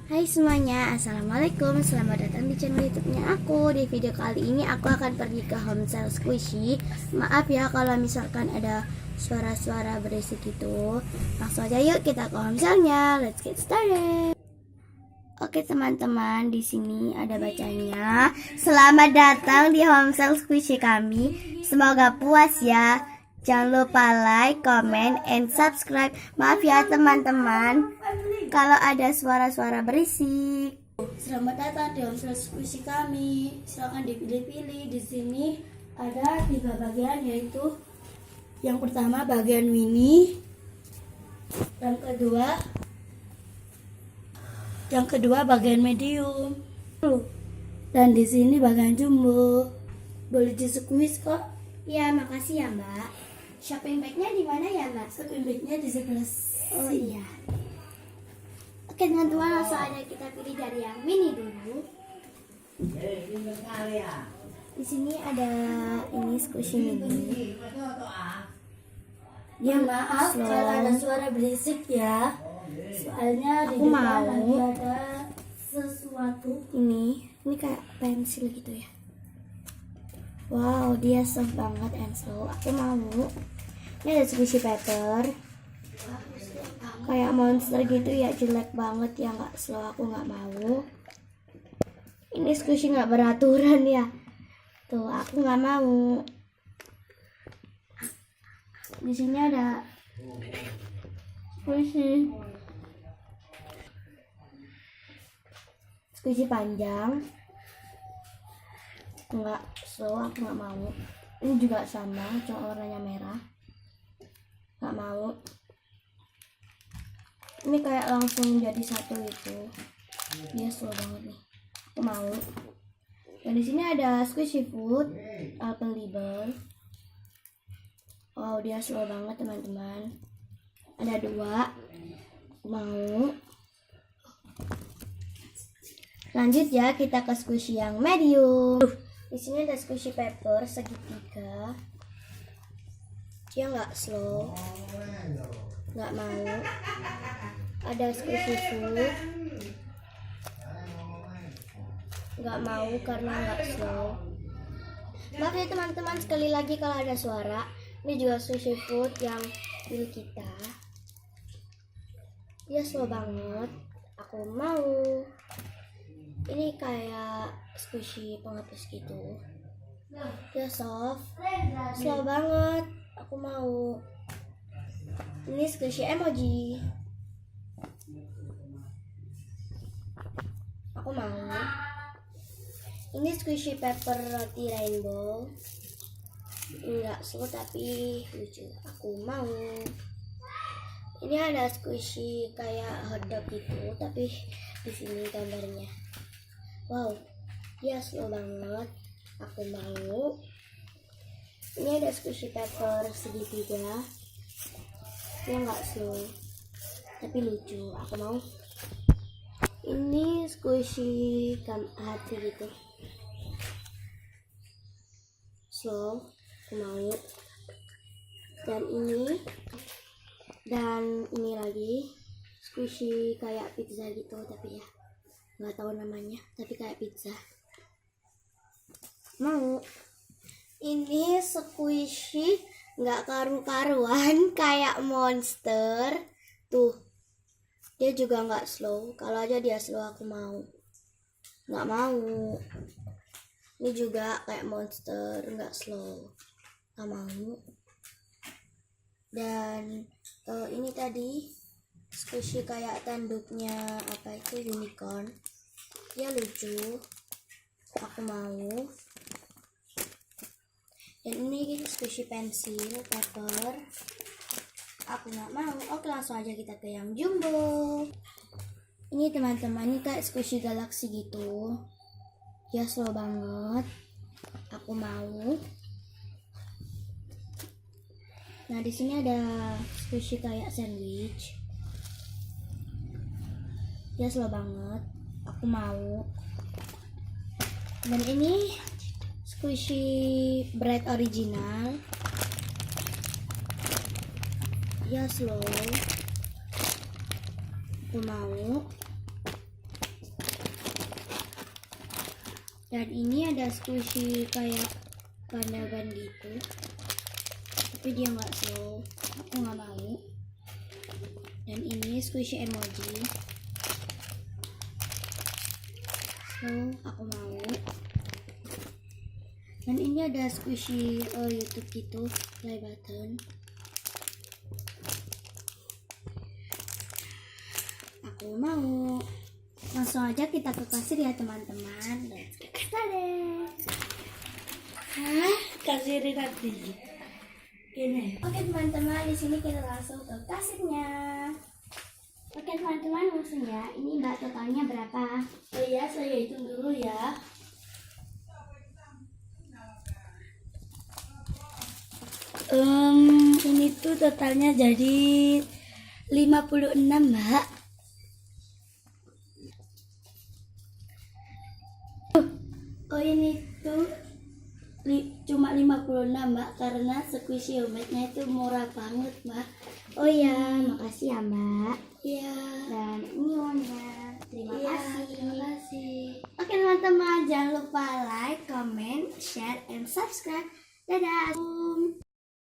Hai semuanya, assalamualaikum. Selamat datang di channel YouTube-nya aku. Di video kali ini aku akan pergi ke Homestyle Squishy. Maaf ya kalau misalkan ada suara-suara berisik gitu. Langsung aja yuk kita ke homestyle-nya. Let's get started. Oke teman-teman, di sini ada bacanya. Selamat datang di Homestyle Squishy kami. Semoga puas ya. Jangan lupa like, comment, and subscribe. Maaf ya teman-teman kalau ada suara-suara berisik. Selamat datang di Homestyle Squishy kami. Silakan dipilih-pilih. Di sini ada 3 bagian, yaitu yang pertama bagian mini, yang kedua bagian medium, dan di sini bagian jumbo. Boleh di squeeze kok. Ya, makasih ya Mbak. Shopping bagnya di mana ya Mbak? Shopping bagnya di sebelah. Oh iya. Oke teman-teman, langsung aja kita pilih dari yang mini dulu. Di sini ada ini squishy mini. Ya maaf kalau ada suara berisik ya. Soalnya aku mau ada sesuatu. Ini kayak pensil gitu ya. Wow, dia soft banget and slow. Aku mau. Ini ada squishy paper. Kayak monster gitu ya, jelek banget ya, nggak slow. Aku nggak mau. Ini squishy nggak beraturan ya. Tuh, aku nggak mau. Di sini ada squishy panjang. Enggak slow, aku nggak mau. Ini juga sama, cuma warnanya merah. Nggak mau. Ini kayak langsung jadi satu gitu. Dia slow banget nih. Aku mau. Dan di sini ada squishy food Alpenliebe. Wow, dia slow banget teman-teman. Ada 2. Mau. Lanjut ya, kita ke squishy yang medium. Di sini ada squishy paper segitiga. Dia nggak slow, nggak mau. Ada squishy food, nggak mau karena nggak slow. Maaf ya teman-teman, sekali lagi kalau ada suara. Ini juga squishy food yang milik kita. Dia slow banget. Aku mau. Ini kayak squishy penghapus gitu. Dia soft, slow banget. Aku mau. Ini squishy emoji. Aku mau. Ini squishy paper roti rainbow. Enggak slow tapi lucu. Aku mau. Ini ada squishy kayak hotdog gitu, tapi di sini gambarnya. Wow, dia slow banget. Aku mau. Ini ada squishy paper segitiga. Dia nggak slow, tapi lucu. Aku mau. Ini squishy hati gitu. Slow. Aku mau. Dan ini lagi squishy kayak pizza gitu, tapi ya nggak tahu namanya, tapi kayak pizza. Mau. Ini squishy nggak karu-karuan kayak monster. Tuh, dia juga nggak slow. Kalau aja dia slow aku mau. Nggak mau. Ini juga kayak monster, nggak slow. Nggak mau. Dan ini tadi squishy kayak tanduknya apa itu, unicorn. Dia lucu. Aku mau. Dan ini squishy pensil paper. Aku nggak mau. Oke, langsung aja kita ke yang jumbo. Ini teman-teman, ini kayak squishy galaxy gitu. Dia slow banget. Aku mau. Nah, di sini ada squishy kayak sandwich. Dia slow banget. Aku mau. Dan ini squishy bread original. Dia slow. Aku mau. Dan ini ada squishy kayak pandangan gitu, tapi dia nggak slow, aku nggak mau. Dan ini squishy emoji, slow, aku mau. Dan ini ada squishy YouTube gitu, play button, aku mau. Langsung aja kita ke kasir ya teman-teman. Let's get started. Kasirin nanti. Ini. Oke teman-teman, di sini kita langsung ke kasirnya. Oke teman-teman, langsung ya. Ini mbak totalnya berapa? Oh iya, saya hitung dulu ya. Ini tuh totalnya jadi 56, Mbak. Oh ini tuh cuma 56, Mbak, karena squishy ometnya itu murah banget, Mbak. Oh ya, makasih ya mbak. Iya. Dan ini uangnya. Terima Iya, kasih. terima kasih. Oke teman-teman, jangan lupa like, comment, share, and subscribe. Dadah.